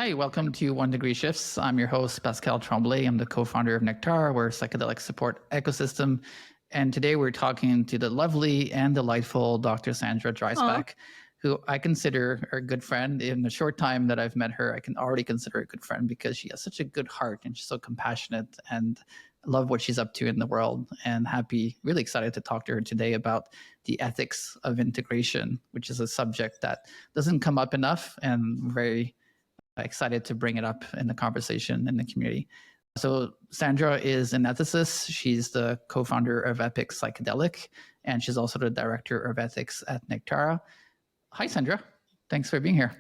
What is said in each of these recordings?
Hi, welcome to One Degree Shifts. I'm your host, Pascal Tremblay. I'm the co-founder of Nectara. We're a psychedelic support ecosystem. And today we're talking to the lovely and delightful Dr. Sandra Dreisbach, who I consider a good friend. In the short time that I've met her, I can already consider her a good friend because she has such a good heart and she's so compassionate, and I love what she's up to in the world, and really excited to talk to her today about the ethics of integration, which is a subject that doesn't come up enough, and very excited to bring it up in the conversation in the community. So Sandra is an ethicist. She's the co-founder of Epic Psychedelic, and she's also the director of ethics at Nectara. Hi, Sandra. Thanks for being here.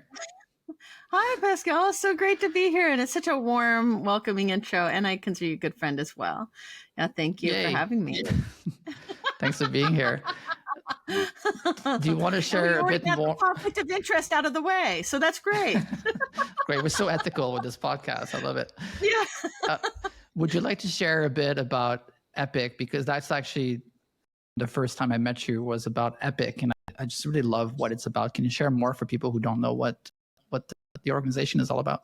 Hi, Pascal. It's so great to be here. And it's such a warm, welcoming intro. And I consider you a good friend as well. Yeah, thank you for having me. Thanks for being here. Do you want to share a bit more? Conflict of interest out of the way, so that's great. Great, we're so ethical with this podcast. I love it. Yeah. Would you like to share a bit about Epic, because that's actually the first time I met you was about Epic, and I just really love what it's about. Can you share more for people who don't know what the organization is all about?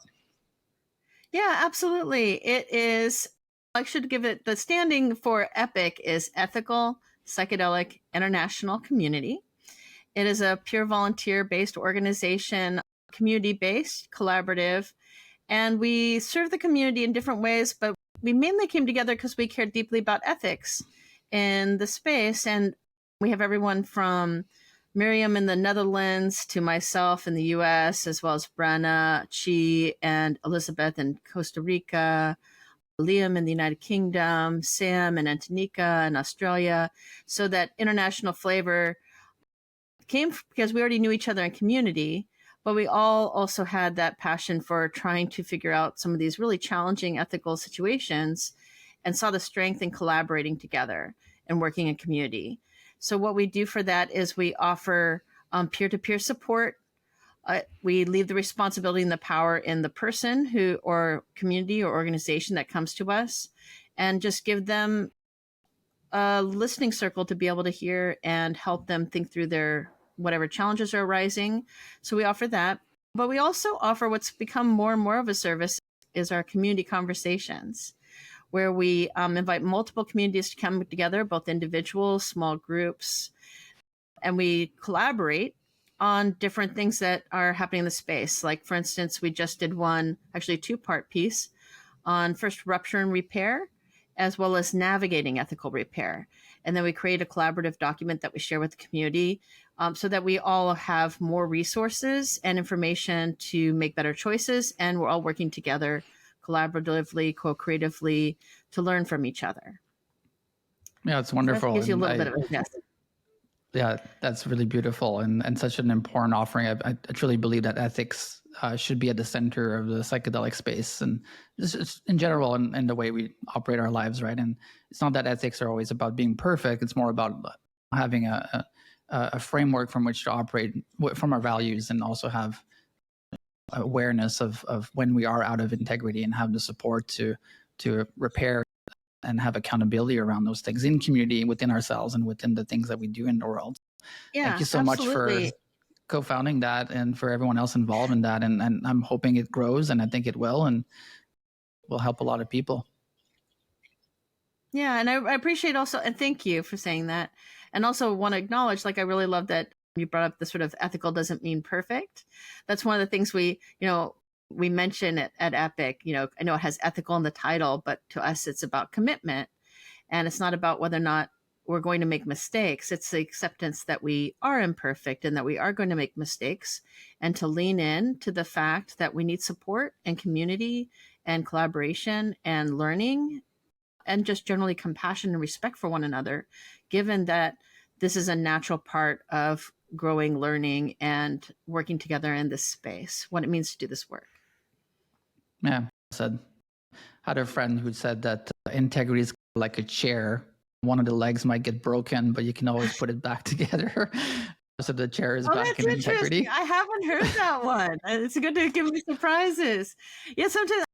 Yeah, absolutely. It is. I should give it the standing for Epic is Ethical Psychedelic International Community. It is a pure volunteer-based organization, community-based, collaborative, and we serve the community in different ways, but we mainly came together because we cared deeply about ethics in the space. And we have everyone from Miriam in the Netherlands to myself in the US, as well as Brenna, Chi, and Elizabeth in Costa Rica, Liam in the United Kingdom, Sam and Antonika in Australia. So that international flavor came because we already knew each other in community, but we all also had that passion for trying to figure out some of these really challenging ethical situations and saw the strength in collaborating together and working in community. So what we do for that is we offer peer-to-peer support. We leave the responsibility and the power in the person who, or community or organization that comes to us, and just give them a listening circle to be able to hear and help them think through their whatever challenges are arising. So we offer that, but we also offer what's become more and more of a service is our community conversations, where we invite multiple communities to come together, both individuals, small groups, and we collaborate on different things that are happening in the space. Like, for instance, we just did one, actually a two-part piece on first rupture and repair, as well as navigating ethical repair. And then we create a collaborative document that we share with the community so that we all have more resources and information to make better choices. And we're all working together collaboratively, co-creatively to learn from each other. Yeah, it's wonderful. So that gives you a little bit of a yes. Yeah, that's really beautiful and such an important offering. I truly believe that ethics should be at the center of the psychedelic space, and just in general in the way we operate our lives, right? And it's not that ethics are always about being perfect. It's more about having a framework from which to operate from our values, and also have awareness of when we are out of integrity, and have the support to repair and have accountability around those things in community, within ourselves, and within the things that we do in the world. Yeah, thank you so much for co-founding that, and for everyone else involved in that. And I'm hoping it grows, and I think it will, and will help a lot of people. Yeah, and I appreciate also, and thank you for saying that. And also want to acknowledge, like, I really love that you brought up the sort of ethical doesn't mean perfect. That's one of the things we mention at Epic. I know it has ethical in the title, but to us, it's about commitment. And it's not about whether or not we're going to make mistakes. It's the acceptance that we are imperfect and that we are going to make mistakes, and to lean in to the fact that we need support and community and collaboration and learning, and just generally compassion and respect for one another, given that this is a natural part of growing, learning, and working together in this space, what it means to do this work. Yeah, I had a friend who said that integrity is like a chair. One of the legs might get broken, but you can always put it back together. So the chair is back in integrity. I haven't heard that one. It's good to give me surprises. Yeah, sometimes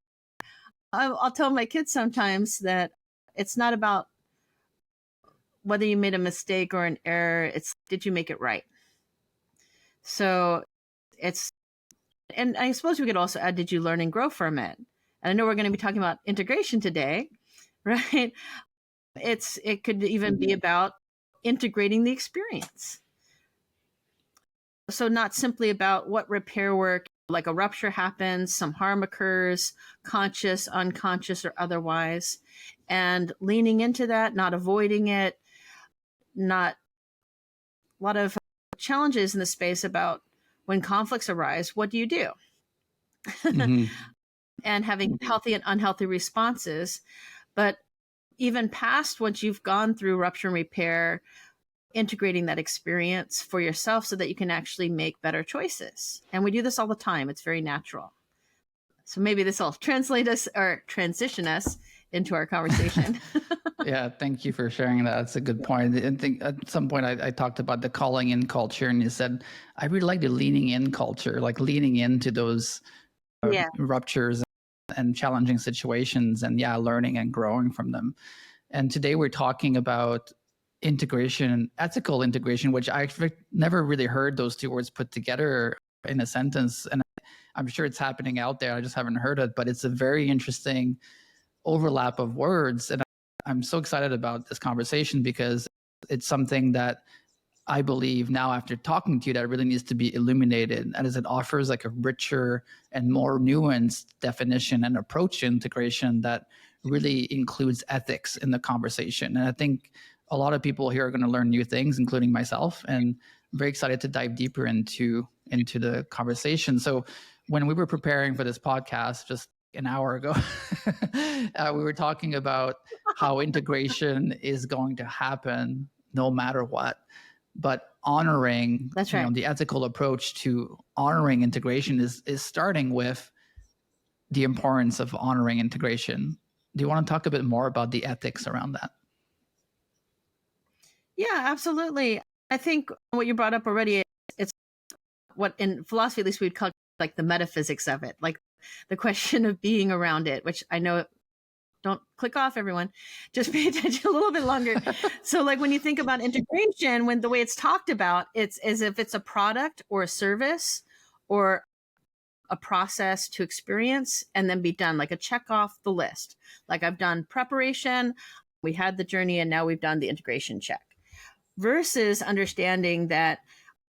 I'll tell my kids sometimes that it's not about whether you made a mistake or an error. It's, did you make it right? So it's And I suppose we could also add, did you learn and grow from it? And I know we're going to be talking about integration today, right? It could even be about integrating the experience. So not simply about what repair work, like a rupture happens, some harm occurs, conscious, unconscious, or otherwise, and leaning into that, not avoiding it, not a lot of challenges in the space about when conflicts arise, what do you do? Mhm. And having healthy and unhealthy responses. But even past once you've gone through rupture and repair, integrating that experience for yourself so that you can actually make better choices. And we do this all the time. It's very natural. So maybe this will translate us or transition us into our conversation. Yeah, thank you for sharing that. That's a good point. I think at some point I talked about the calling in culture, and you said I really like the leaning in culture, like leaning into those Yeah. ruptures and challenging situations, and learning and growing from them. And today we're talking about integration, ethical integration, which I've never really heard those two words put together in a sentence. And I'm sure it's happening out there. I just haven't heard it, but it's a very interesting overlap of words. And I'm so excited about this conversation because it's something that I believe now, after talking to you, that really needs to be illuminated, and as it offers like a richer and more nuanced definition and approach to integration that really includes ethics in the conversation. And I think a lot of people here are going to learn new things, including myself, and I'm very excited to dive deeper into the conversation. So when we were preparing for this podcast just an hour ago, we were talking about how integration is going to happen no matter what. But honoring, That's right. the ethical approach to honoring integration is starting with the importance of honoring integration. Do you want to talk a bit more about the ethics around that? Yeah, absolutely. I think what you brought up already, it's what in philosophy, at least we'd call like the metaphysics of it, like the question of being around it, which I know, don't click off everyone, just pay attention a little bit longer. So like when you think about integration, when the way it's talked about, it's as if it's a product or a service or a process to experience and then be done, like a check off the list. Like I've done preparation, we had the journey, and now we've done the integration check. Versus understanding that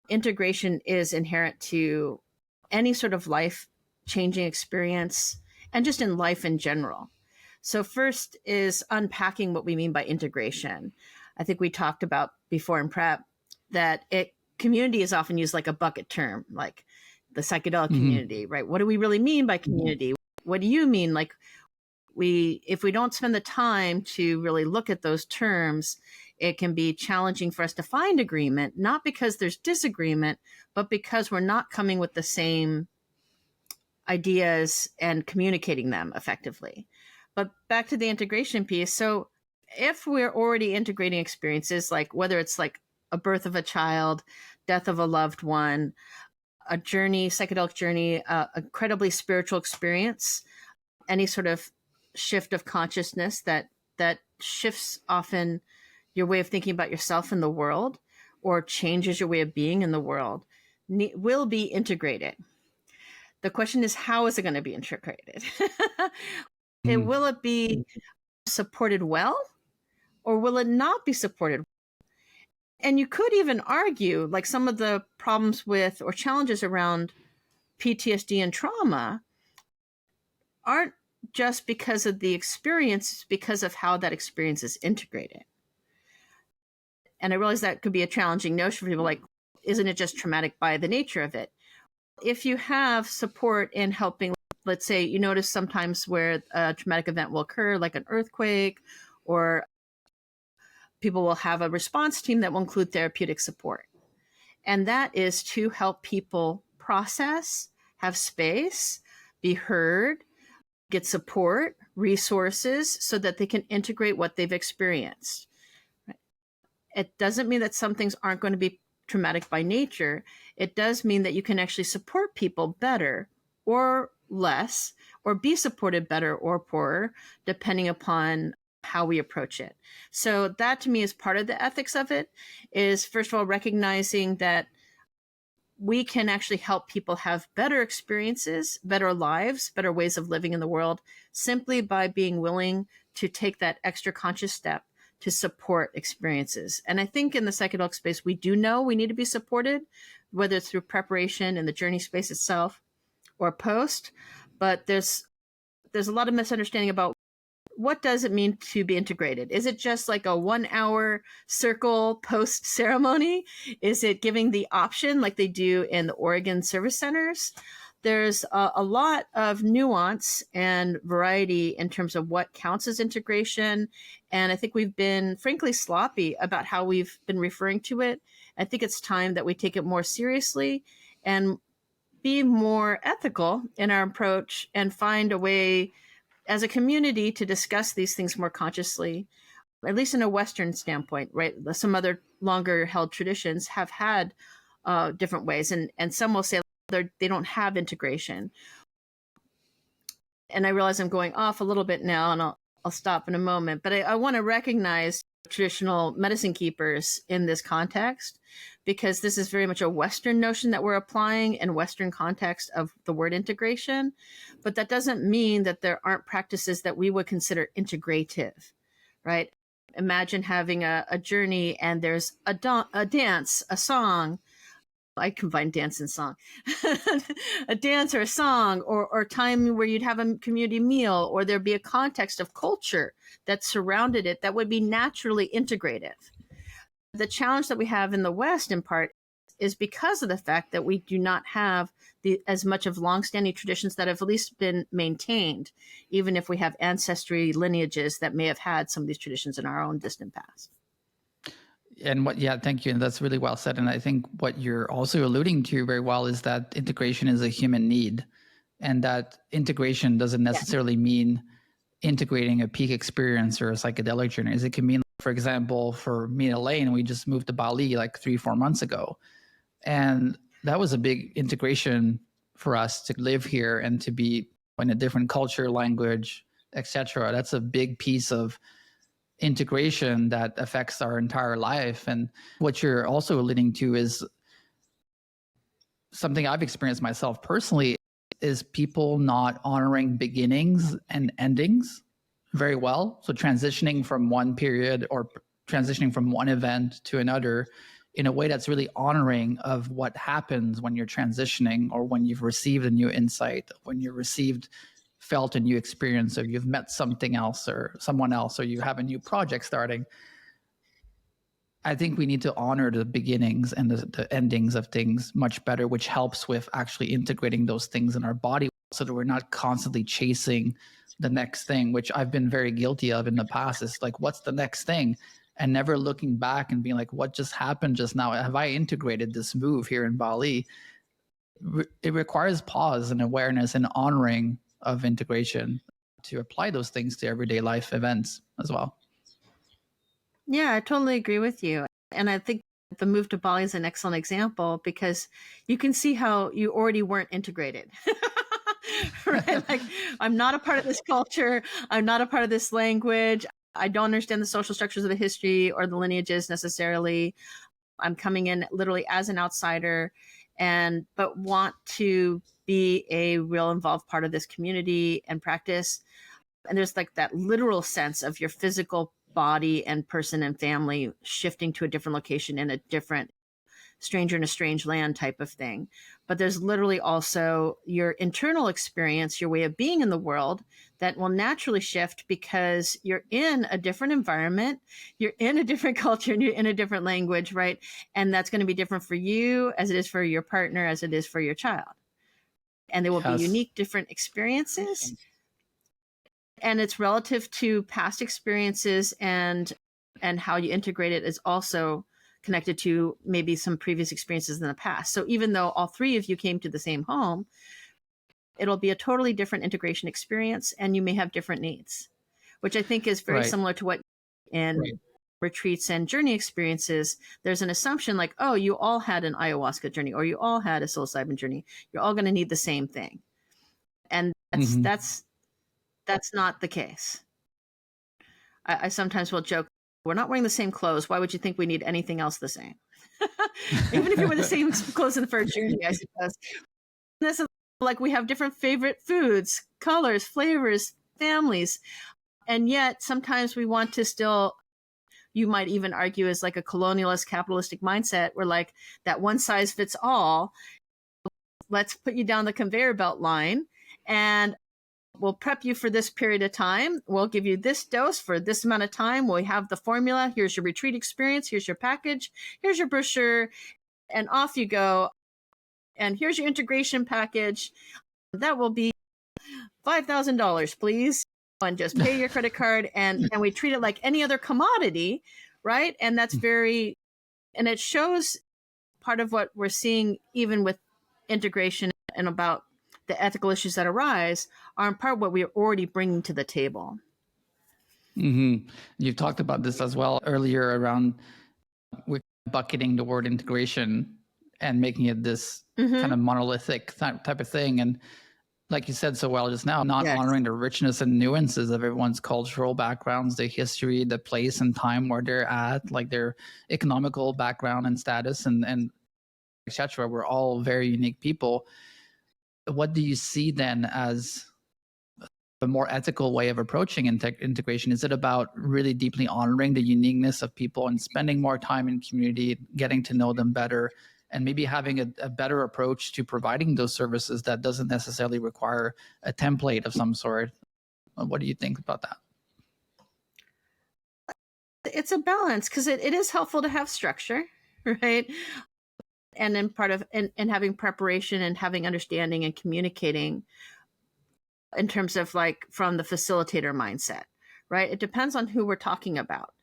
integration is inherent to any sort of life changing experience and just in life in general. So first is unpacking what we mean by integration. I think we talked about before in prep that community is often used like a bucket term, like the psychedelic community, right? What do we really mean by community? What do you mean? Like if we don't spend the time to really look at those terms, it can be challenging for us to find agreement, not because there's disagreement, but because we're not coming with the same ideas and communicating them effectively. But back to the integration piece. So if we're already integrating experiences, like whether it's like a birth of a child, death of a loved one, a journey, psychedelic journey, incredibly spiritual experience, any sort of shift of consciousness that shifts often your way of thinking about yourself in the world or changes your way of being in the world, will be integrated. The question is, how is it going to be integrated? Will it be supported well, or will it not be supported? And you could even argue, like some of the problems with or challenges around PTSD and trauma aren't just because of the experience, it's because of how that experience is integrated. And I realize that could be a challenging notion for people, like, isn't it just traumatic by the nature of it? If you have support in helping, let's say you notice sometimes where a traumatic event will occur, like an earthquake, or people will have a response team that will include therapeutic support. And that is to help people process, have space, be heard, get support, resources, so that they can integrate what they've experienced. It doesn't mean that some things aren't going to be traumatic by nature. It does mean that you can actually support people better or less, or be supported better or poorer, depending upon how we approach it. So that to me is part of the ethics of it, is first of all, recognizing that we can actually help people have better experiences, better lives, better ways of living in the world, simply by being willing to take that extra conscious step to support experiences. And I think in the psychedelic space, we do know we need to be supported, whether it's through preparation in the journey space itself or post. But there's a lot of misunderstanding about what does it mean to be integrated? Is it just like a 1 hour circle post ceremony? Is it giving the option like they do in the Oregon service centers? There's a lot of nuance and variety in terms of what counts as integration. And I think we've been frankly sloppy about how we've been referring to it. I think it's time that we take it more seriously and be more ethical in our approach and find a way as a community to discuss these things more consciously, at least in a Western standpoint, right? Some other longer held traditions have had different ways, and some will say they don't have integration. And I realize I'm going off a little bit now, and I'll stop in a moment, but I want to recognize traditional medicine keepers in this context, because this is very much a Western notion that we're applying in Western context of the word integration. But that doesn't mean that there aren't practices that we would consider integrative, right? Imagine having a journey and there's a dance, a song. I combine dance and song. A dance or a song, or time where you'd have a community meal, or there'd be a context of culture that surrounded it that would be naturally integrative. The challenge that we have in the West, in part, is because of the fact that we do not have as much of longstanding traditions that have at least been maintained, even if we have ancestry lineages that may have had some of these traditions in our own distant past. And thank you. And that's really well said. And I think what you're also alluding to very well is that integration is a human need, and that integration doesn't necessarily mean integrating a peak experience or a psychedelic journey. It can mean, for example, for me and Elaine, we just moved to Bali like 3-4 months ago. And that was a big integration for us to live here and to be in a different culture, language, etc. That's a big piece of integration that affects our entire life. And what you're also alluding to is something I've experienced myself personally, is people not honoring beginnings and endings very well. So transitioning from one period or transitioning from one event to another in a way that's really honoring of what happens when you're transitioning, or when you've received a new insight, when you felt a new experience, or you've met something else or someone else, or you have a new project starting. I think we need to honor the beginnings and the endings of things much better, which helps with actually integrating those things in our body, so that we're not constantly chasing the next thing, which I've been very guilty of in the past. Is like, what's the next thing? And never looking back and being like, what just happened just now? Have I integrated this move here in Bali? It requires pause and awareness and honoring of integration to apply those things to everyday life events as well. Yeah, I totally agree with you. And I think the move to Bali is an excellent example, because you can see how you already weren't integrated. Right? Like, I'm not a part of this culture. I'm not a part of this language. I don't understand the social structures of the history or the lineages necessarily. I'm coming in literally as an outsider, but want to be a real involved part of this community and practice. And there's like that literal sense of your physical body and person and family shifting to a different location in a different stranger in a strange land type of thing. But there's literally also your internal experience, your way of being in the world, that will naturally shift because you're in a different environment, you're in a different culture, and you're in a different language, right? And that's going to be different for you as it is for your partner, as it is for your child. And there will be unique, different experiences. And it's relative to past experiences, and how you integrate it is also connected to maybe some previous experiences in the past. So even though all three of you came to the same home, it'll be a totally different integration experience, and you may have different needs, which I think is very similar to what in retreats and journey experiences, there's an assumption like, oh, you all had an ayahuasca journey, or you all had a psilocybin journey. You're all going to need the same thing. And that's not the case. I sometimes will joke We're not wearing the same clothes. Why would you think we need anything else the same? Even if you wear the same clothes in the first journey, I suppose. This is like we have different favorite foods, colors, flavors, families. And yet sometimes we want to still, you might even argue as like a colonialist capitalistic mindset where like that one size fits all. Let's put you down the conveyor belt line and we'll prep you for this period of time. We'll give you this dose for this amount of time. We'll have the formula. Here's your retreat experience. Here's your package. Here's your brochure. And off you go. And here's your integration package. That will be $5,000, please. And just pay your credit card. And we treat it like any other commodity, right? And that's and it shows part of what we're seeing even with integration and about the ethical issues that arise are in part what we are already bringing to the table. Mm-hmm. You've talked about this as well earlier around we're bucketing the word integration and making it this kind of monolithic type of thing. And like you said so well just now, not honoring the richness and nuances of everyone's cultural backgrounds, the history, the place and time where they're at, like their economical background and status and etc. We're all very unique people. What do you see then as a more ethical way of approaching integration? Is it about really deeply honoring the uniqueness of people and spending more time in community, getting to know them better, and maybe having a better approach to providing those services that doesn't necessarily require a template of some sort? What do you think about that? It's a balance because it is helpful to have structure, right? And then part of and having preparation and having understanding and communicating in terms of like from the facilitator mindset, right? It depends on who we're talking about,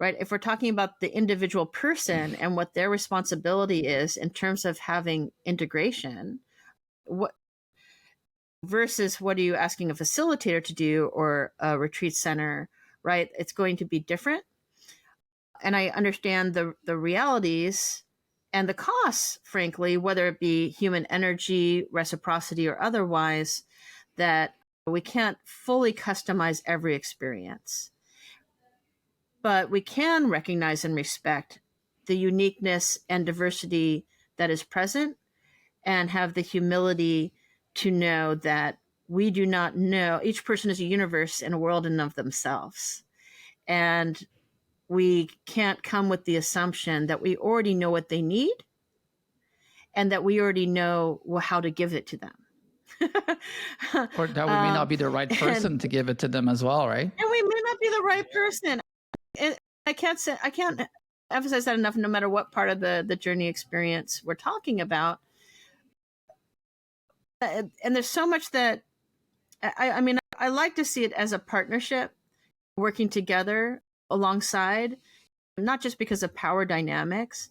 right? If we're talking about the individual person and what their responsibility is in terms of having integration, what versus what are you asking a facilitator to do or a retreat center, right? It's going to be different. And I understand the realities and the costs, frankly, whether it be human energy, reciprocity, or otherwise, that we can't fully customize every experience. But we can recognize and respect the uniqueness and diversity that is present and have the humility to know that we do not know. Each person is a universe and a world in of themselves. And we can't come with the assumption that we already know what they need and that we already know how to give it to them. Or that we may not be the right person to give it to them as well, right? And we may not be the right person. I can't emphasize that enough, no matter what part of the journey experience we're talking about. And there's so much that, I mean, I like to see it as a partnership, working together alongside, not just because of power dynamics,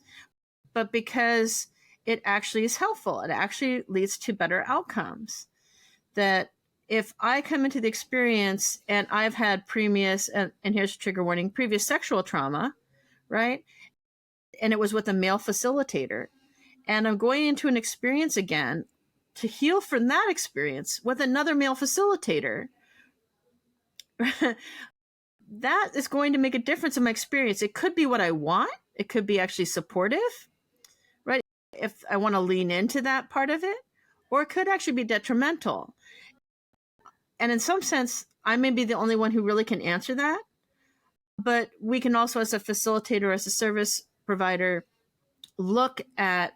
but because it actually is helpful. It actually leads to better outcomes. That if I come into the experience and I've had previous, and here's a trigger warning, previous sexual trauma, right? And it was with a male facilitator. And I'm going into an experience again to heal from that experience with another male facilitator. That is going to make a difference in my experience. It could be what I want. It could be actually supportive, right? If I want to lean into that part of it, or it could actually be detrimental. And in some sense, I may be the only one who really can answer that. But we can also, as a facilitator, as a service provider, look at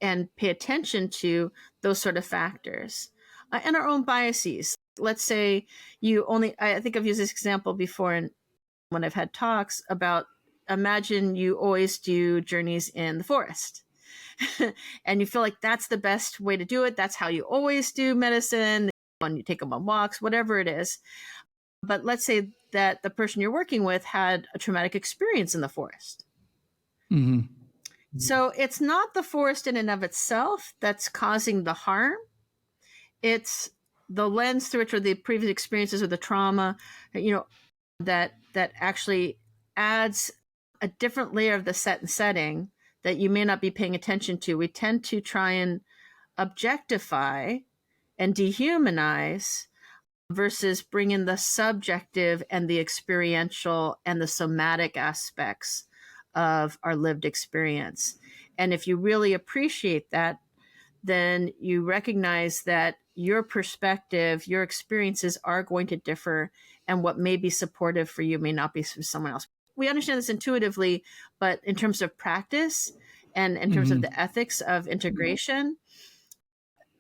and pay attention to those sort of factors and our own biases. Let's say I think I've used this example before when I've had talks about, imagine you always do journeys in the forest. And you feel like that's the best way to do it. That's how you always do medicine. When you take them on walks, whatever it is. But let's say that the person you're working with had a traumatic experience in the forest. Mm-hmm. So it's not the forest in and of itself that's causing the harm. It's the lens through which, or the previous experiences or the trauma, that actually adds a different layer of the set and setting that you may not be paying attention to. We tend to try and objectify and dehumanize versus bringing the subjective and the experiential and the somatic aspects of our lived experience. And if you really appreciate that, then you recognize that your perspective, your experiences are going to differ, and what may be supportive for you may not be for someone else. We understand this intuitively, but in terms of practice and in terms of the ethics of integration,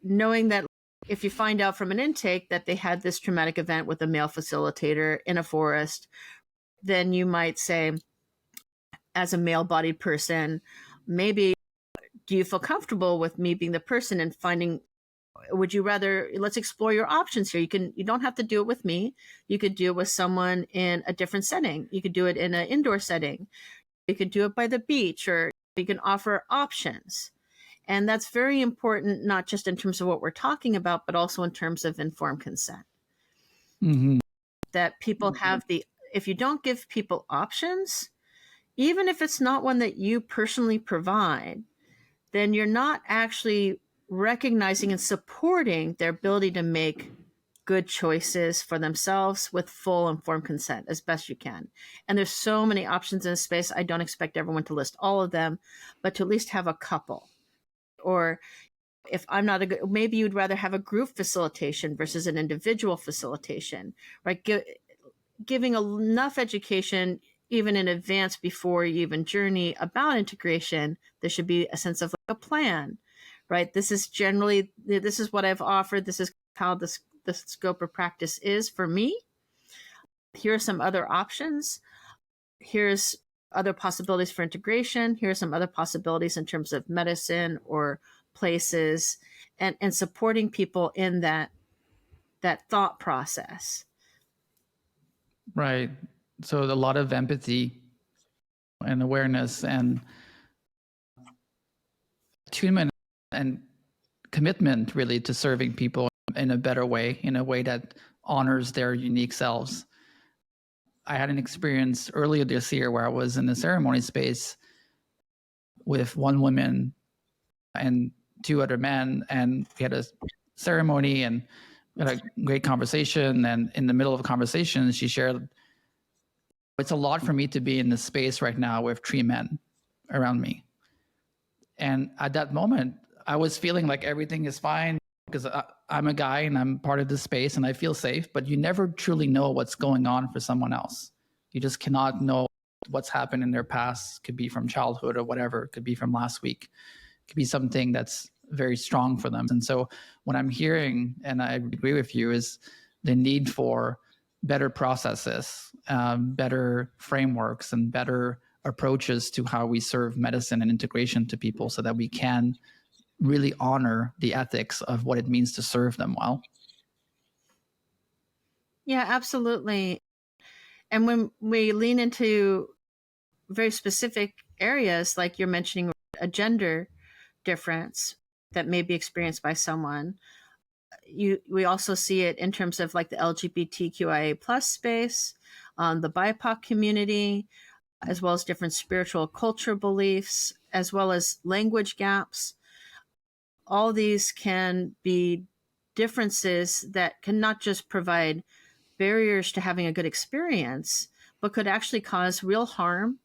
knowing that if you find out from an intake that they had this traumatic event with a male facilitator in a forest, then you might say, as a male-bodied person, maybe, do you feel comfortable with me being the person and finding, would you rather, let's explore your options here. You don't have to do it with me. You could do it with someone in a different setting. You could do it in an indoor setting. You could do it by the beach, or you can offer options. And that's very important, not just in terms of what we're talking about, but also in terms of informed consent. That people have if you don't give people options, even if it's not one that you personally provide, then you're not actually recognizing and supporting their ability to make good choices for themselves with full informed consent as best you can. And there's so many options in this space. I don't expect everyone to list all of them, but to at least have a couple. Or if I'm not maybe you'd rather have a group facilitation versus an individual facilitation, right? Giving enough education even in advance before you even journey about integration. There should be a sense of like a plan, right? This is what I've offered. This is how the scope of practice is for me. Here are some other options. Here's other possibilities for integration. Here are some other possibilities in terms of medicine or places, and supporting people in that thought process. Right. So a lot of empathy and awareness and attunement and commitment really to serving people in a better way, in a way that honors their unique selves. I had an experience earlier this year where I was in a ceremony space with one woman and two other men, and we had a ceremony and we had a great conversation. And in the middle of a conversation, she shared, it's a lot for me to be in this space right now with three men around me. And at that moment, I was feeling like everything is fine because I'm a guy and I'm part of this space and I feel safe, but you never truly know what's going on for someone else. You just cannot know what's happened in their past. Could be from childhood or whatever. It could be from last week. It could be something that's very strong for them. And so what I'm hearing, and I agree with you, is the need for better processes, better frameworks, and better approaches to how we serve medicine and integration to people so that we can really honor the ethics of what it means to serve them well. Yeah, absolutely. And when we lean into very specific areas, like you're mentioning a gender difference that may be experienced by someone, we also see it in terms of like the LGBTQIA plus space, the BIPOC community, as well as different spiritual culture beliefs, as well as language gaps. All these can be differences that can not just provide barriers to having a good experience, but could actually cause real harm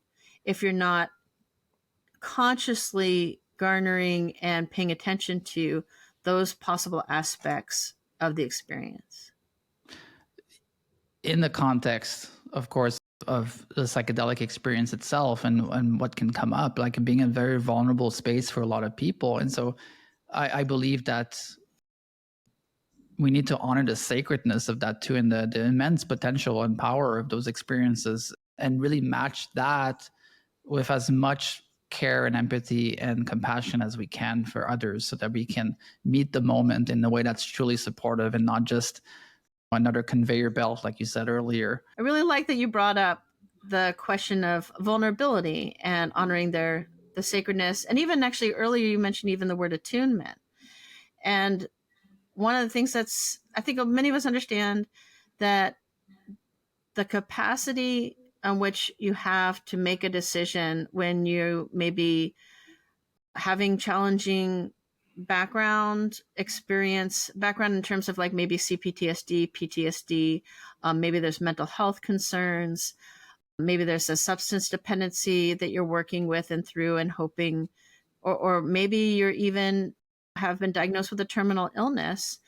if you're not consciously garnering and paying attention to those possible aspects of the experience. In the context, of course, of the psychedelic experience itself and what can come up, like being a very vulnerable space for a lot of people. And so I believe that we need to honor the sacredness of that too, and the immense potential and power of those experiences, and really match that with as much care and empathy and compassion as we can for others, so that we can meet the moment in a way that's truly supportive and not just another conveyor belt, like you said earlier. I really like that you brought up the question of vulnerability and honoring the sacredness. And even actually earlier, you mentioned even the word attunement. And one of the things I think many of us understand that the capacity on which you have to make a decision when you may be having challenging background experience, background in terms of like maybe CPTSD, PTSD, maybe there's mental health concerns, maybe there's a substance dependency that you're working with and through and hoping, or maybe you're even have been diagnosed with a terminal illness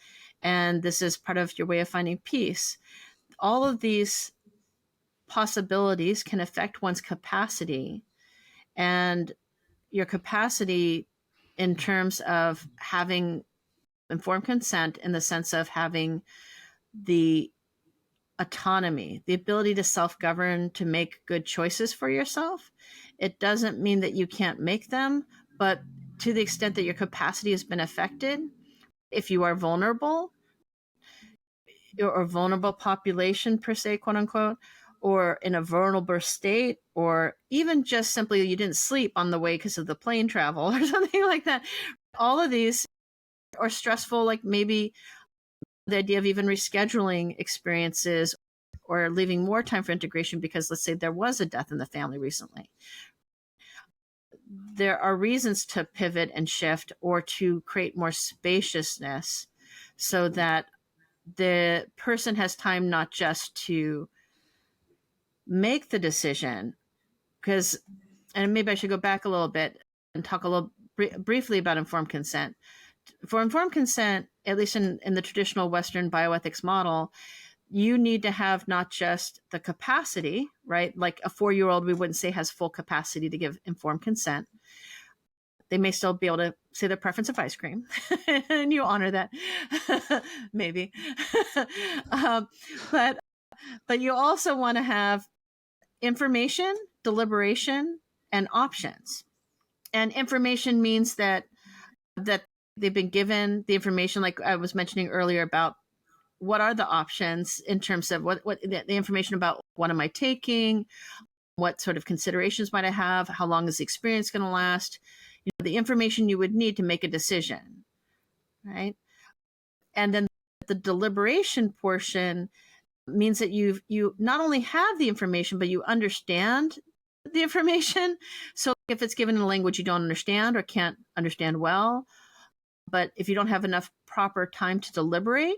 and this is part of your way of finding peace. All of these possibilities can affect one's capacity, and your capacity in terms of having informed consent in the sense of having the autonomy, the ability to self-govern, to make good choices for yourself. It doesn't mean that you can't make them, but to the extent that your capacity has been affected, if you are vulnerable or vulnerable population per se, quote unquote, or in a vulnerable state, or even just simply you didn't sleep on the way because of the plane travel or something like that. All of these are stressful, like maybe the idea of even rescheduling experiences or leaving more time for integration because let's say there was a death in the family recently. There are reasons to pivot and shift or to create more spaciousness so that the person has time not just to make the decision, because, and maybe I should go back a little bit and talk a little briefly about informed consent. For informed consent, at least in the traditional Western bioethics model, you need to have not just the capacity, right? Like a 4-year-old, we wouldn't say has full capacity to give informed consent. They may still be able to say their preference of ice cream, and you honor that, maybe. But you also want to have information, deliberation, and options. And information means that they've been given the information, like I was mentioning earlier, about what are the options in terms of what the information about what am I taking, what sort of considerations might I have, how long is the experience going to last, the information you would need to make a decision, right? And then the deliberation portion means that you not only have the information, but you understand the information. So if it's given in a language you don't understand or can't understand well, but if you don't have enough proper time to deliberate,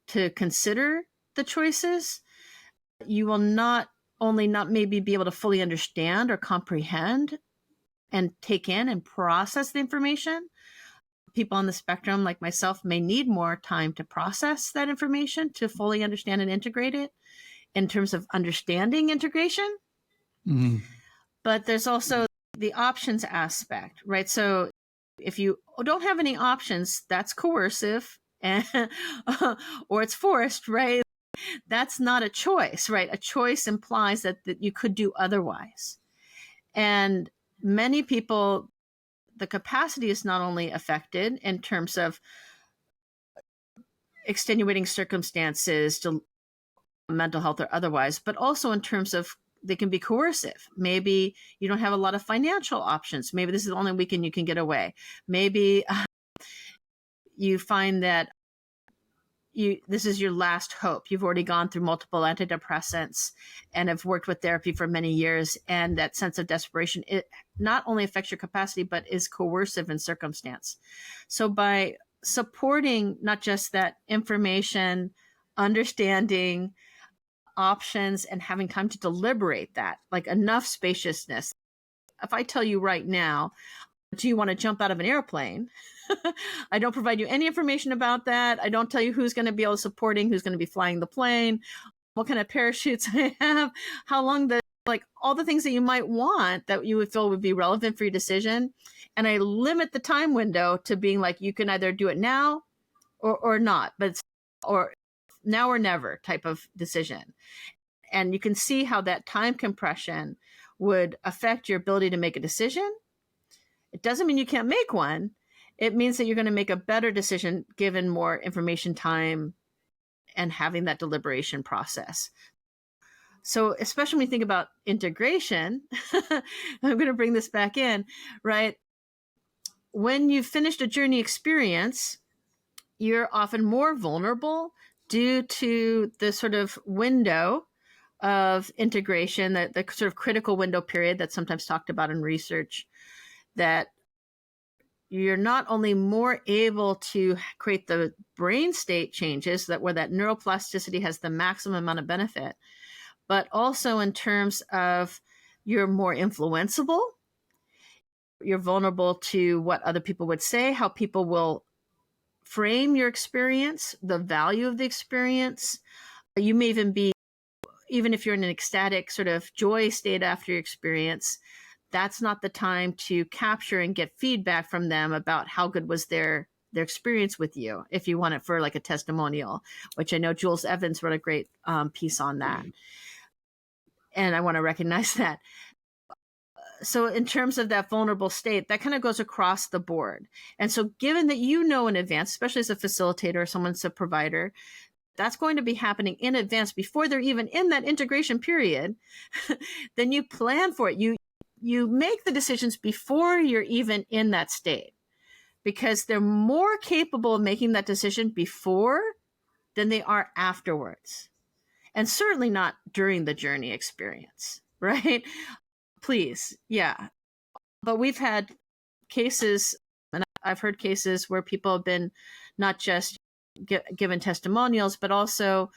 to consider the choices, you will not only not maybe be able to fully understand or comprehend and take in and process the information. People on the spectrum, like myself, may need more time to process that information to fully understand and integrate it in terms of understanding integration. Mm-hmm. But there's also the options aspect, right? So if you don't have any options, that's coercive, and, or it's forced, right? That's not a choice, right? A choice implies that you could do otherwise. And many people, the capacity is not only affected in terms of extenuating circumstances to mental health or otherwise, but also in terms of they can be coercive. Maybe you don't have a lot of financial options. Maybe this is the only weekend you can get away. Maybe you find that this is your last hope. You've already gone through multiple antidepressants and have worked with therapy for many years. And that sense of desperation, it not only affects your capacity, but is coercive in circumstance. So by supporting not just that information, understanding, options, and having time to deliberate that, like enough spaciousness. If I tell you right now, do you want to jump out of an airplane? I don't provide you any information about that. I don't tell you who's going to be supporting, who's going to be flying the plane, what kind of parachutes I have, how long like all the things that you might want that you would feel would be relevant for your decision. And I limit the time window to being like, you can either do it now or not, or now or never type of decision. And you can see how that time compression would affect your ability to make a decision. It doesn't mean you can't make one. It means that you're going to make a better decision given more information, time, and having that deliberation process. So especially when you think about integration, I'm going to bring this back in, right? When you've finished a journey experience, you're often more vulnerable due to the sort of window of integration, the sort of critical window period that's sometimes talked about in research, that you're not only more able to create the brain state changes where that neuroplasticity has the maximum amount of benefit, but also in terms of you're more influenceable. You're vulnerable to what other people would say, how people will frame your experience, the value of the experience. You may even be, even if you're in an ecstatic sort of joy state after your experience, that's not the time to capture and get feedback from them about how good was their experience with you, if you want it for like a testimonial, which I know Jules Evans wrote a great piece on that. And I want to recognize that. So in terms of that vulnerable state, that kind of goes across the board. And so given that you know in advance, especially as a facilitator or someone's a provider, that's going to be happening in advance before they're even in that integration period, then you plan for it. You make the decisions before you're even in that state, because they're more capable of making that decision before than they are afterwards. And certainly not during the journey experience, right? Please. Yeah. But we've had cases, and I've heard cases where people have been not just given testimonials, but also,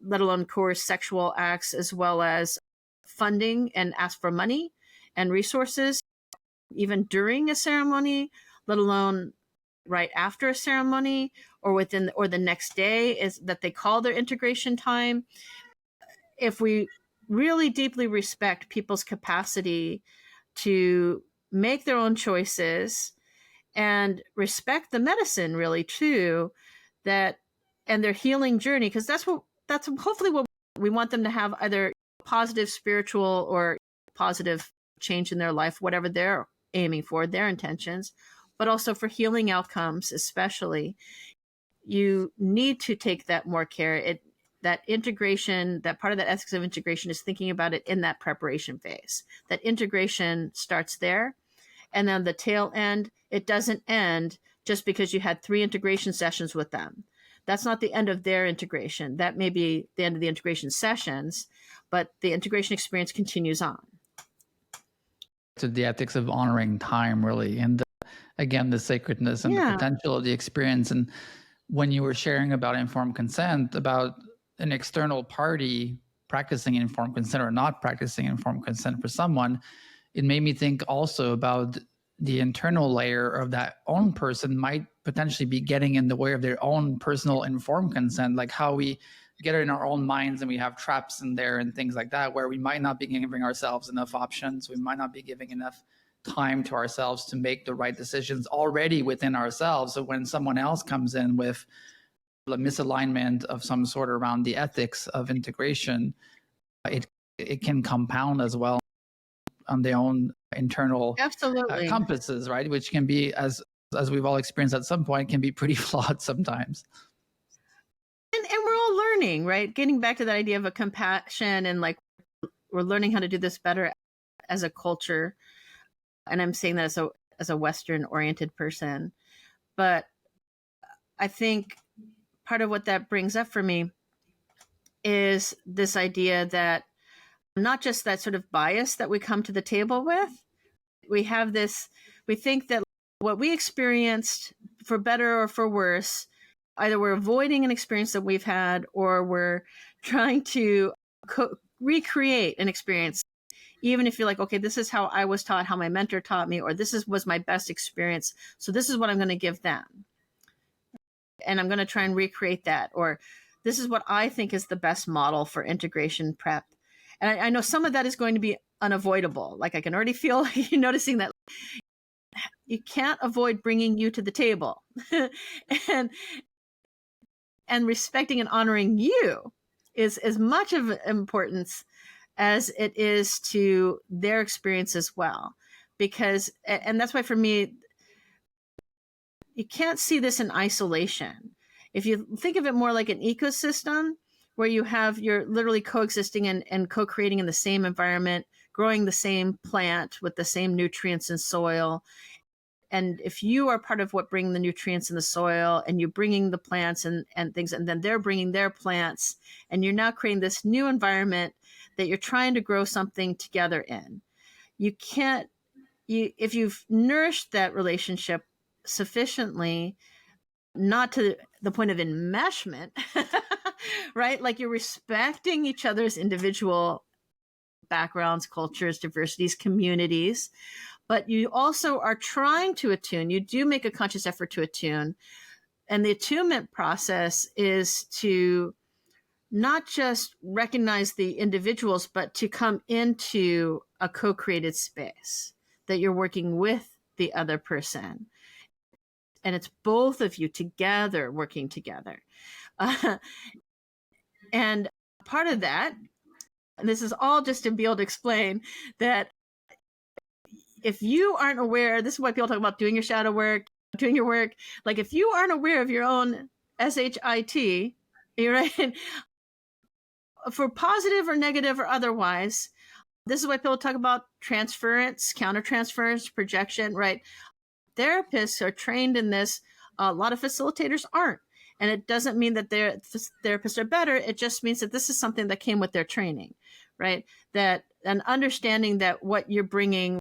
let alone coerced sexual acts, as well as funding and ask for money and resources, even during a ceremony, let alone right after a ceremony or the next day, is that they call their integration time. If we really deeply respect people's capacity to make their own choices and respect the medicine really too, and their healing journey, because that's hopefully what we want them to have, either positive spiritual or positive change in their life, whatever they're aiming for, their intentions, but also for healing outcomes, especially. You need to take that more care. That integration, that part of that ethics of integration is thinking about it in that preparation phase. That integration starts there. And then the tail end, it doesn't end just because you had 3 integration sessions with them. That's not the end of their integration. That may be the end of the integration sessions, but the integration experience continues on. To the ethics of honoring time, really. And again, the sacredness and the potential of the experience. And when you were sharing about informed consent, about an external party practicing informed consent or not practicing informed consent for someone, it made me think also about the internal layer of that own person might potentially be getting in the way of their own personal informed consent, like how we get it in our own minds and we have traps in there and things like that, where we might not be giving ourselves enough options. We might not be giving enough time to ourselves to make the right decisions already within ourselves. So when someone else comes in with a misalignment of some sort around the ethics of integration, it can compound as well on their own internal compasses, right? Which can be, as we've all experienced at some point, can be pretty flawed sometimes. And we're all learning, right? Getting back to that idea of a compassion, and like we're learning how to do this better as a culture. And I'm saying that as a Western oriented person. But I think part of what that brings up for me is this idea that not just that sort of bias that we come to the table with, we think that what we experienced, for better or for worse, either we're avoiding an experience that we've had, or we're trying to recreate an experience. Even if you're like, okay, this is how I was taught, how my mentor taught me, or this was my best experience, so this is what I'm going to give them. And I'm going to try and recreate that. Or this is what I think is the best model for integration prep. And I know some of that is going to be unavoidable. Like I can already feel you noticing that you can't avoid bringing you to the table. and respecting and honoring you is as much of importance as it is to their experience as well. Because, and that's why for me, you can't see this in isolation. If you think of it more like an ecosystem where you're literally coexisting and co-creating in the same environment, growing the same plant with the same nutrients in soil. And if you are part of what bring the nutrients in the soil, and you're bringing the plants and things, and then they're bringing their plants, and you're now creating this new environment that you're trying to grow something together in. You can't if you've nourished that relationship sufficiently, not to the point of enmeshment, right? Like you're respecting each other's individual backgrounds, cultures, diversities, communities, but you also are trying to attune. You do make a conscious effort to attune. And the attunement process is to not just recognize the individuals, but to come into a co-created space that you're working with the other person. And it's both of you together working together. And part of that, and this is all just to be able to explain that if you aren't aware, this is why people talk about doing your shadow work, doing your work. Like if you aren't aware of your own SHIT, you're right, for positive or negative or otherwise, this is why people talk about transference, countertransference, projection, right? Therapists are trained in this. A lot of facilitators aren't. And it doesn't mean that their therapists are better. It just means that this is something that came with their training, right? That an understanding that what you're bringing,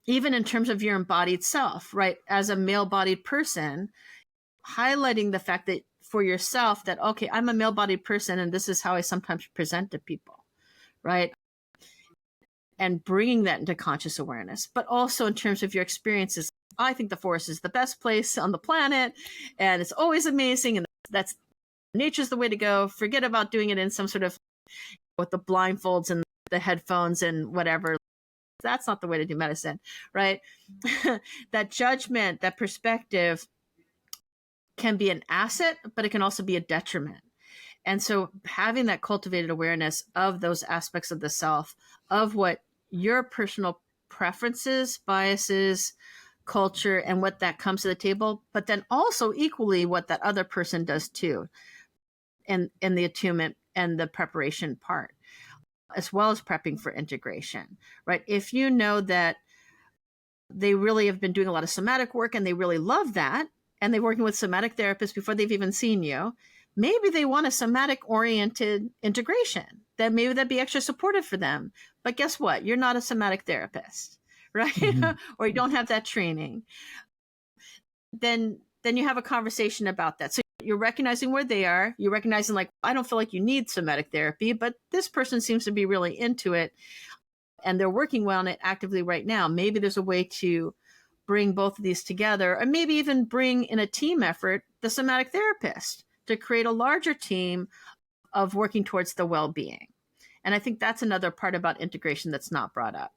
even in terms of your embodied self, right? As a male-bodied person, highlighting the fact that for yourself that, okay, I'm a male-bodied person and this is how I sometimes present to people, right? And bringing that into conscious awareness, but also in terms of your experiences. I think the forest is the best place on the planet and it's always amazing. And that's nature's the way to go. Forget about doing it in some sort of with the blindfolds and the headphones and whatever. That's not the way to do medicine, right? That judgment, that perspective can be an asset, but it can also be a detriment. And so having that cultivated awareness of those aspects of the self, of what your personal preferences, biases, culture, and what that comes to the table, but then also equally what that other person does too, and the attunement and the preparation part, as well as prepping for integration, right? If you know that they really have been doing a lot of somatic work and they really love that, and they're working with somatic therapists before they've even seen you, maybe they want a somatic oriented integration. That maybe that'd be extra supportive for them. But guess what? You're not a somatic therapist, right? Mm-hmm. Or you don't have that training. Then you have a conversation about that. So you're recognizing where they are. You're recognizing like, I don't feel like you need somatic therapy, but this person seems to be really into it and they're working well on it actively right now. Maybe there's a way to bring both of these together, or maybe even bring in a team effort the somatic therapist to create a larger team of working towards the well-being. And I think that's another part about integration that's not brought up.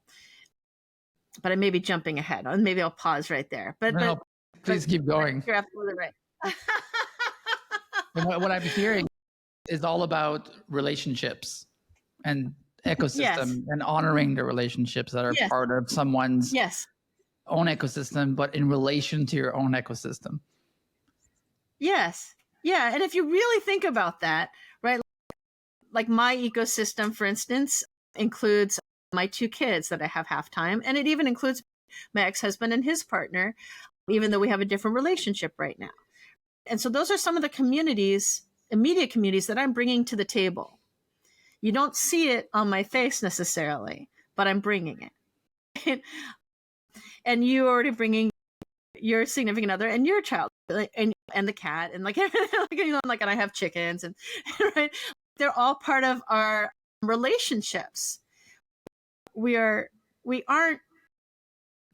But I may be jumping ahead. Maybe I'll pause right there. But please keep going. You're absolutely right. What I'm hearing is all about relationships and ecosystem and honoring the relationships that are part of someone's own ecosystem, but in relation to your own ecosystem. Yes. Yeah. And if you really think about that, right? Like my ecosystem, for instance, includes my 2 kids that I have half time. And it even includes my ex-husband and his partner, even though we have a different relationship right now. And so those are some of the communities, immediate communities that I'm bringing to the table. You don't see it on my face necessarily, but I'm bringing it. And you already bringing your significant other and your child and the cat and like, like, and I have chickens and right. They're all part of our relationships. We aren't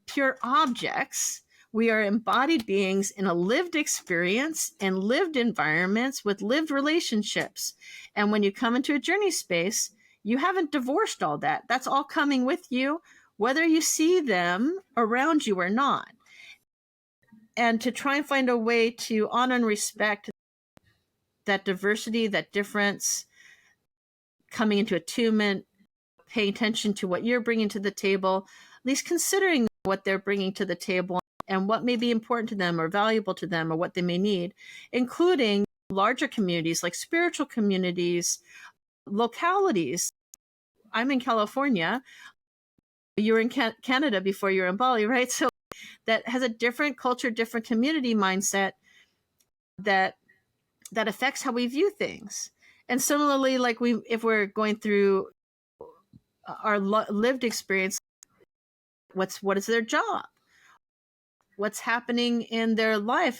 pure objects. We are embodied beings in a lived experience and lived environments with lived relationships. And when you come into a journey space, you haven't divorced all that. That's all coming with you, whether you see them around you or not. And to try and find a way to honor and respect that diversity, that difference, coming into attunement, paying attention to what you're bringing to the table, at least considering what they're bringing to the table and what may be important to them or valuable to them or what they may need, including larger communities like spiritual communities, localities. I'm in California. You were in Canada before you were in Bali, right? So that has a different culture, different community mindset that affects how we view things. And similarly, like if we're going through our lived experience, what is their job? What's happening in their life?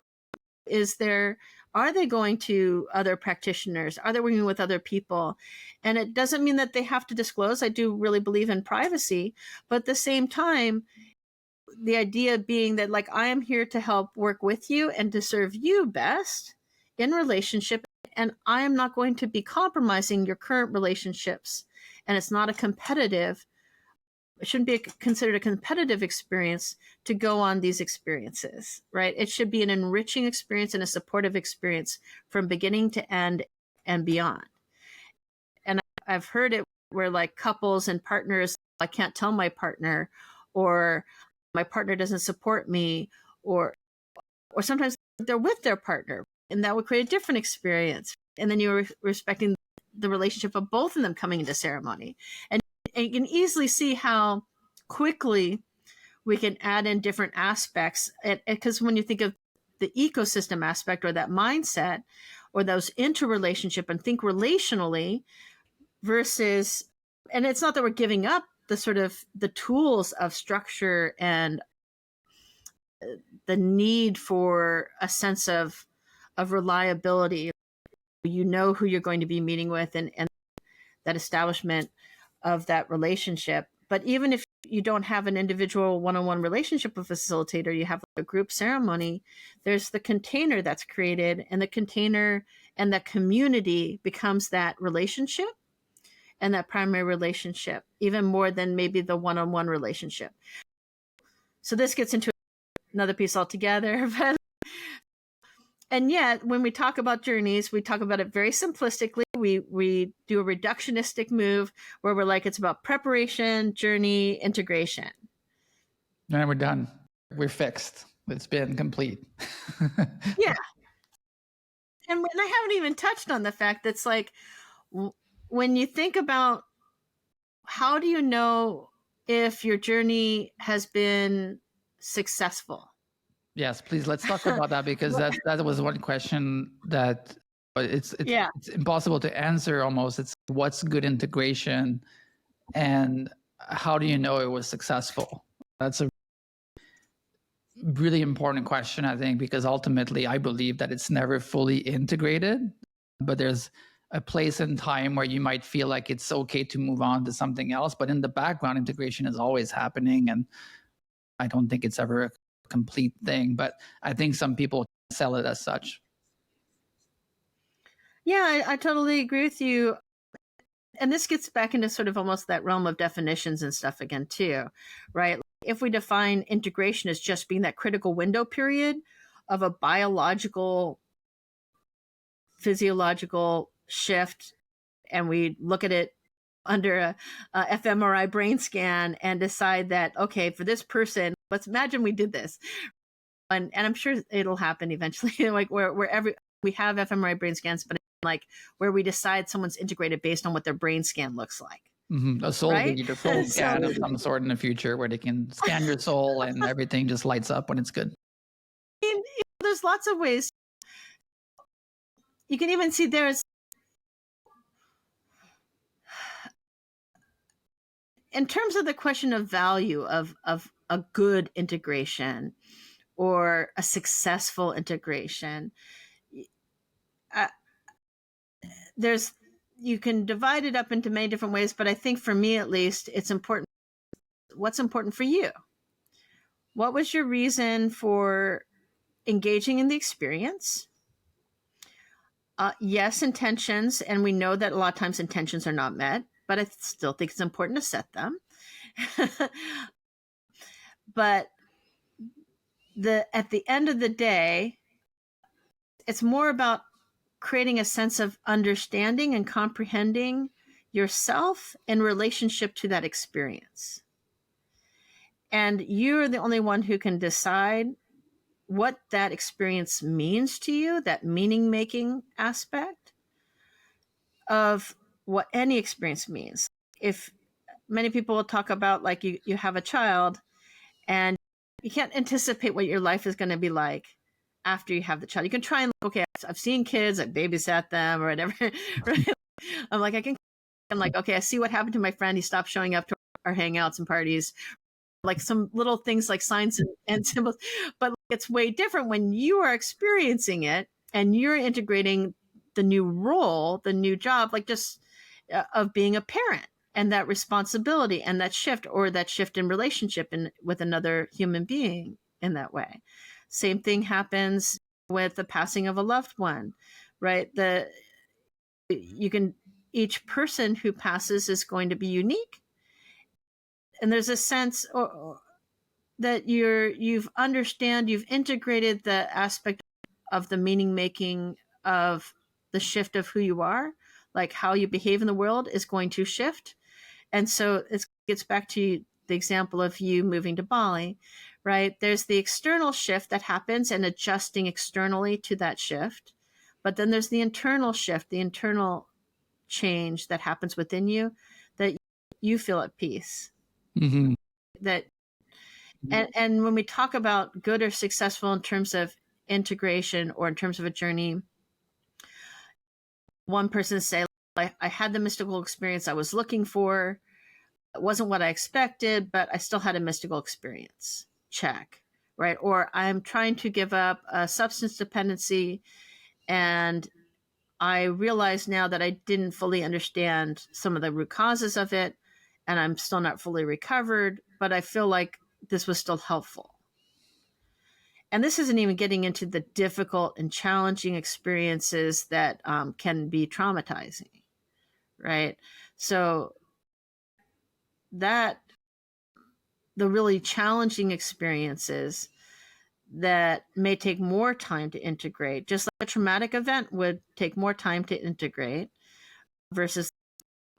Are they going to other practitioners? Are they working with other people? And it doesn't mean that they have to disclose. I do really believe in privacy, but at the same time, the idea being that like, I am here to help work with you and to serve you best in relationship. And I am not going to be compromising your current relationships. And it's not it shouldn't be considered a competitive experience to go on these experiences, right? It should be an enriching experience and a supportive experience from beginning to end and beyond. And I've heard it where like couples and partners, I can't tell my partner, or my partner doesn't support me, or sometimes they're with their partner, and that would create a different experience. And then you're respecting the relationship of both of them coming into ceremony. And you can easily see how quickly we can add in different aspects. Because when you think of the ecosystem aspect or that mindset or those interrelationship and think relationally versus, and it's not that we're giving up the sort of the tools of structure and the need for a sense of reliability. You know who you're going to be meeting with and that establishment of that relationship. But even if you don't have an individual one-on-one relationship with a facilitator, you have a group ceremony, there's the container that's created, and the container and the community becomes that relationship and that primary relationship, even more than maybe the one-on-one relationship. So this gets into another piece altogether. And yet, when we talk about journeys, we talk about it very simplistically. We do a reductionistic move where we're like, it's about preparation, journey, integration. And we're done. We're fixed. It's been complete. Yeah. And I haven't even touched on the fact that's like, when you think about how do you know if your journey has been successful? Yes, please, let's talk about that, because that was one question that it's impossible to answer almost. It's what's good integration and how do you know it was successful? That's a really important question, I think, because ultimately I believe that it's never fully integrated, but there's a place and time where you might feel like it's okay to move on to something else, but in the background, integration is always happening, and I don't think it's ever a complete thing, but I think some people sell it as such. Yeah, I totally agree with you. And this gets back into sort of almost that realm of definitions and stuff again, too, right? If we define integration as just being that critical window period of a biological, physiological shift, and we look at it under a fMRI brain scan and decide that, okay, for this person, let's imagine we did this. And I'm sure it'll happen eventually, like wherever we have fMRI brain scans, but like where we decide someone's integrated based on what their brain scan looks like. Mm-hmm. A soul right? read, a soul scan of some sort in the future where they can scan your soul and everything just lights up when it's good. There's lots of ways. You can even see there's, in terms of the question of value of a good integration or a successful integration, you can divide it up into many different ways, but I think for me at least, it's important. What's important for you? What was your reason for engaging in the experience? Yes, intentions, and we know that a lot of times intentions are not met, but I still think it's important to set them. But at the end of the day, it's more about creating a sense of understanding and comprehending yourself in relationship to that experience. And you're the only one who can decide what that experience means to you, that meaning-making aspect of what any experience means. If many people will talk about, like, you have a child and you can't anticipate what your life is going to be like after you have the child. You can try and, okay, I've seen kids, I've babysat them or whatever. Right? I'm like, okay, I see what happened to my friend. He stopped showing up to our hangouts and parties. like some little things like signs and symbols, but it's way different when you are experiencing it and you're integrating the new role, the new job, like just of being a parent and that responsibility and that shift, or that shift in relationship with another human being in that way. Same thing happens with the passing of a loved one, right? Each person who passes is going to be unique. And there's a sense that you've integrated the aspect of the meaning making of the shift of who you are, like how you behave in the world is going to shift. And so it gets back to the example of you moving to Bali, right? There's the external shift that happens and adjusting externally to that shift. But then there's the internal shift, the internal change that happens within you, that you feel at peace. Mm-hmm. And when we talk about good or successful in terms of integration or in terms of a journey, one person say, I had the mystical experience I was looking for. It wasn't what I expected, but I still had a mystical experience. Check, right? Or I'm trying to give up a substance dependency, and I realize now that I didn't fully understand some of the root causes of it, and I'm still not fully recovered, but I feel like this was still helpful. And this isn't even getting into the difficult and challenging experiences that can be traumatizing, right? So that the really challenging experiences that may take more time to integrate, just like a traumatic event would take more time to integrate versus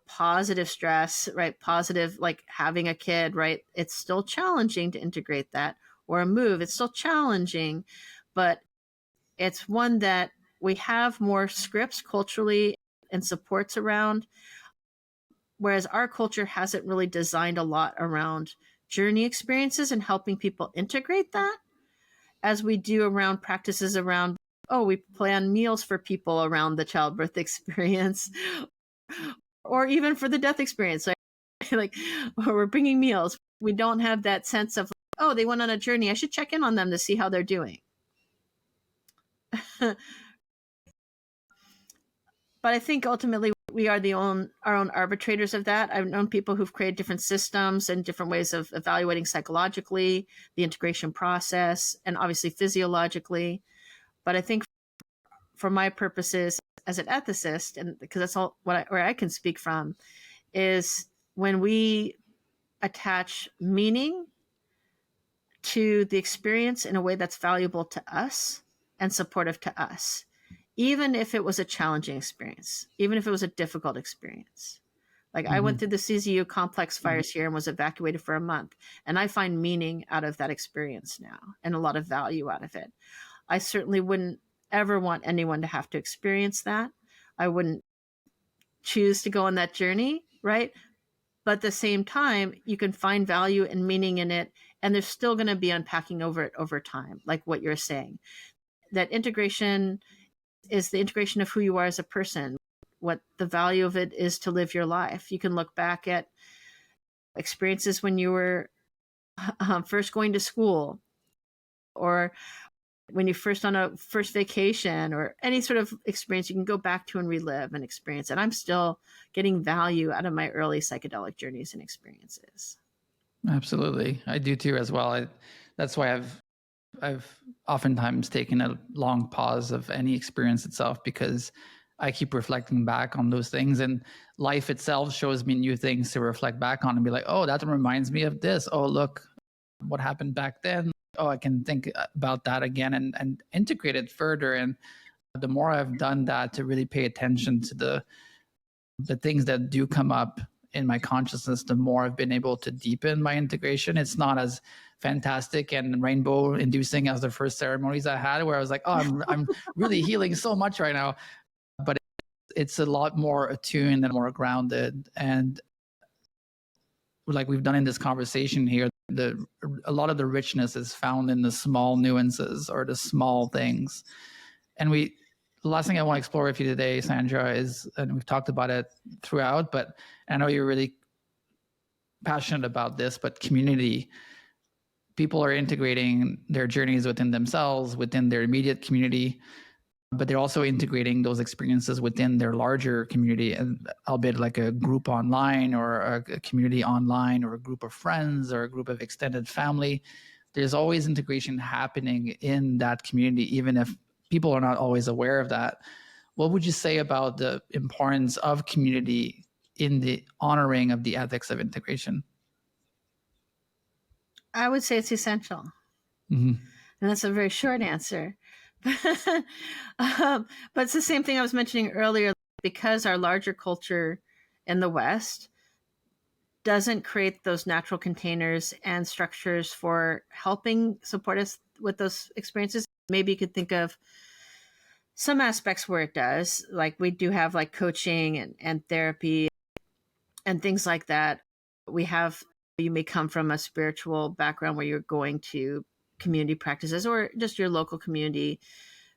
positive stress, right? Positive, like having a kid, right? It's still challenging to integrate that, or a move. It's still challenging, but it's one that we have more scripts culturally and supports around, whereas our culture hasn't really designed a lot around journey experiences and helping people integrate that, as we do around practices around, we plan meals for people around the childbirth experience, or even for the death experience. Like we're bringing meals. We don't have that sense of, they went on a journey, I should check in on them to see how they're doing. But I think ultimately we are our own arbitrators of that. I've known people who've created different systems and different ways of evaluating psychologically the integration process, and obviously physiologically. But I think for my purposes as an ethicist, and because that's all where I can speak from, is when we attach meaning to the experience in a way that's valuable to us and supportive to us, even if it was a challenging experience, even if it was a difficult experience. Like I went through the CZU complex fires here and was evacuated for a month, and I find meaning out of that experience now and a lot of value out of it. I certainly wouldn't ever want anyone to have to experience that. I wouldn't choose to go on that journey, right? But at the same time, you can find value and meaning in it, and there's still going to be unpacking over it over time, like what you're saying. That integration is the integration of who you are as a person, what the value of it is to live your life. You can look back at experiences when you were first going to school, or when you first on a first vacation, or any sort of experience you can go back to and relive and experience. And I'm still getting value out of my early psychedelic journeys and experiences. Absolutely. I do too as well. That's why I've oftentimes taken a long pause of any experience itself, because I keep reflecting back on those things, and life itself shows me new things to reflect back on and be like, oh, that reminds me of this. Oh, look what happened back then. Oh, I can think about that again and integrate it further. And the more I've done that, to really pay attention to the things that do come up in my consciousness, the more I've been able to deepen my integration. It's not as fantastic and rainbow inducing as the first ceremonies I had, where I was like, oh, I'm really healing so much right now. But it's a lot more attuned and more grounded. And like we've done in this conversation here, a lot of the richness is found in the small nuances or the small things. And the last thing I want to explore with you today, Sandra, is, and we've talked about it throughout, but I know you're really passionate about this, but community. people are integrating their journeys within themselves, within their immediate community, but they're also integrating those experiences within their larger community, and albeit like a group online or a community online or a group of friends or a group of extended family. There's always integration happening in that community, even if people are not always aware of that. What would you say about the importance of community in the honoring of the ethics of integration? I would say it's essential. Mm-hmm. And that's a very short answer. But it's the same thing I was mentioning earlier, because our larger culture in the West doesn't create those natural containers and structures for helping support us with those experiences. Maybe you could think of some aspects where it does, like we do have like coaching and therapy and things like that. You may come from a spiritual background where you're going to community practices or just your local community,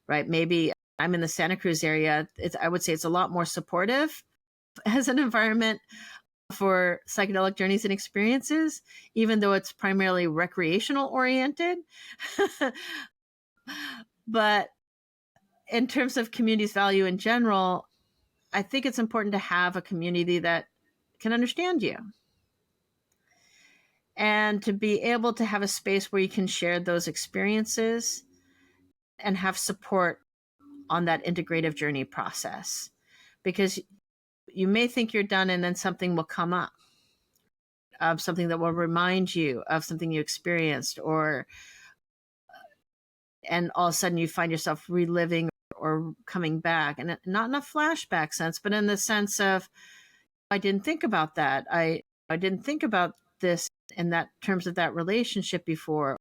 right? Maybe I'm in the Santa Cruz area. I would say it's a lot more supportive as an environment for psychedelic journeys and experiences, even though it's primarily recreational oriented. But in terms of community's value in general, I think it's important to have a community that can understand you and to be able to have a space where you can share those experiences and have support on that integrative journey process. Because you may think you're done and then something will come up, something that will remind you of something you experienced, and all of a sudden you find yourself reliving or coming back, and not in a flashback sense, but in the sense of, I didn't think about that. I didn't think about this in that terms of that relationship before.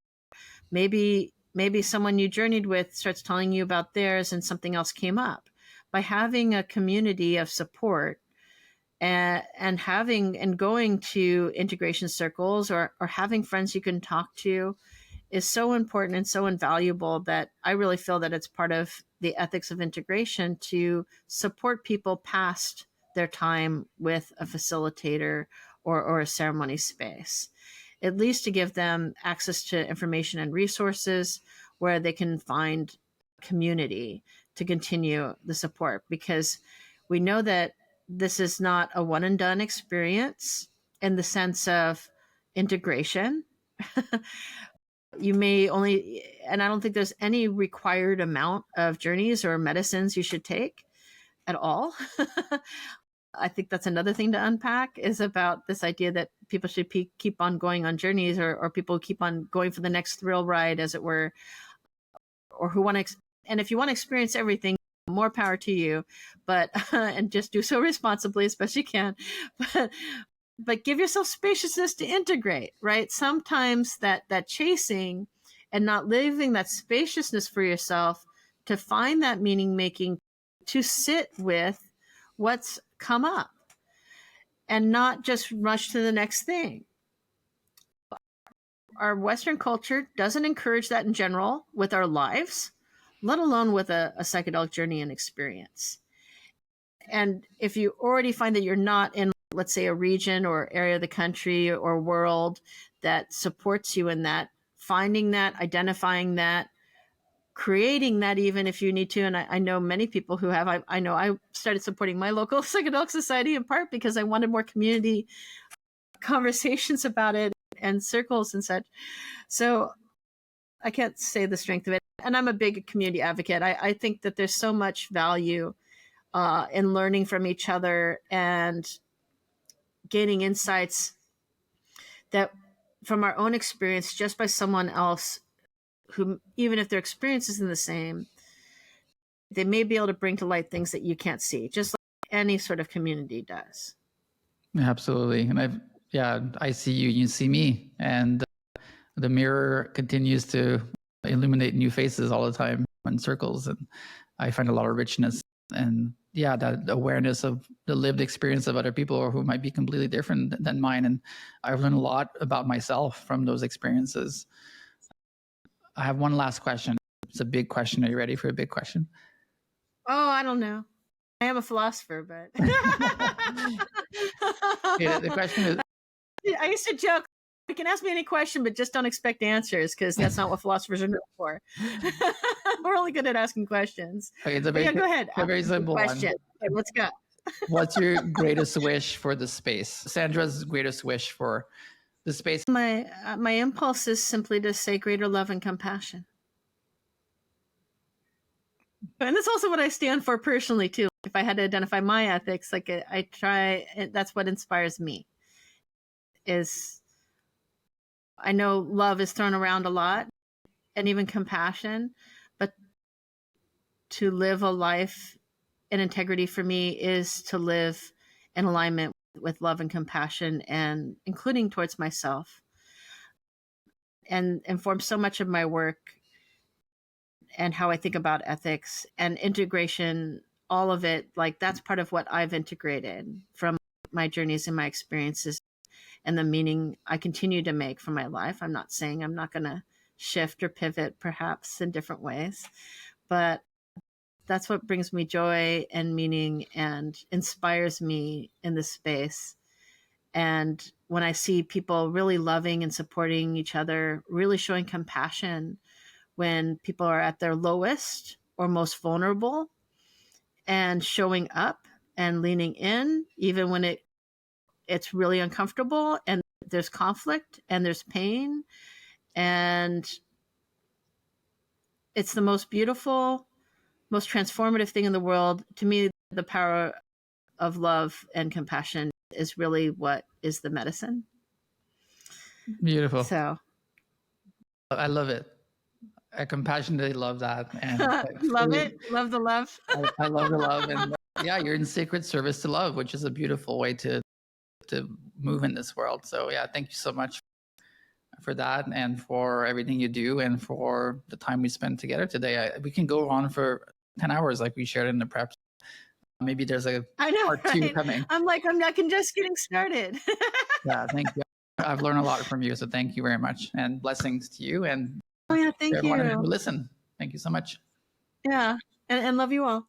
Maybe someone you journeyed with starts telling you about theirs and something else came up. By having a community of support and going to integration circles or having friends you can talk to is so important and so invaluable, that I really feel that it's part of the ethics of integration to support people past their time with a facilitator or a ceremony space, at least to give them access to information and resources where they can find community to continue the support. Because we know that this is not a one and done experience in the sense of integration. You may only, and I don't think there's any required amount of journeys or medicines you should take at all. I think that's another thing to unpack, is about this idea that people should keep on going on journeys, or people keep on going for the next thrill ride, as it were, or who want to, and if you want to experience everything, more power to you, but, and just do so responsibly as best you can. But give yourself spaciousness to integrate, right? Sometimes that chasing and not living that spaciousness for yourself to find that meaning making, to sit with what's come up and not just rush to the next thing. Our Western culture doesn't encourage that in general with our lives, let alone with a psychedelic journey and experience. And if you already find that you're not in, let's say, a region or area of the country or world that supports you in that, finding that, identifying that, creating that, even if you need to. And I know many people who have. I know I started supporting my local psychedelic society in part because I wanted more community conversations about it and circles and such. So I can't say the strength of it. And I'm a big community advocate. I think that there's so much value in learning from each other and gaining insights that from our own experience just by someone else who, even if their experience isn't the same, they may be able to bring to light things that you can't see, just like any sort of community does. Absolutely. And I see you, you see me, and the mirror continues to illuminate new faces all the time in circles. And I find a lot of richness and that awareness of the lived experience of other people who might be completely different than mine. And I've learned a lot about myself from those experiences. I have one last question. It's a big question. Are you ready for a big question? Oh, I don't know. I am a philosopher, but The question is, I used to joke, You can ask me any question, but just don't expect answers, because that's not what philosophers are known for. We're only good at asking questions. Okay, it's a But very, yeah, go ahead. a very Ask me a simple question. one. Okay, let's go. What's your greatest wish for the space? Sandra's greatest wish for the space. My impulse is simply to say greater love and compassion. And that's also what I stand for personally, too. If I had to identify my ethics, like I try, that's what inspires me. Is I know love is thrown around a lot, and even compassion, but to live a life in integrity for me is to live in alignment with love and compassion, and including towards myself, and informs so much of my work and how I think about ethics and integration, all of it. Like, that's part of what I've integrated from my journeys and my experiences, and the meaning I continue to make for my life. I'm not saying I'm not going to shift or pivot, perhaps in different ways, but that's what brings me joy and meaning and inspires me in this space. And when I see people really loving and supporting each other, really showing compassion when people are at their lowest or most vulnerable, and showing up and leaning in, even when it's really uncomfortable and there's conflict and there's pain, and it's the most beautiful, most transformative thing in the world. To me, the power of love and compassion is really what is the medicine. Beautiful. So I love it. I compassionately love that. And love it. Love the love. I love the love. And yeah, you're in sacred service to love, which is a beautiful way to move in this world. So yeah, thank you so much for that, and for everything you do, and for the time we spent together today. We can go on for 10 hours like we shared in the prep. Maybe there's a part 2 coming. I'm just getting started. Yeah, thank you. I've learned a lot from you, so thank you very much, and blessings to you, and Thank everyone you. who listen. Thank you so much. Yeah, and love you all.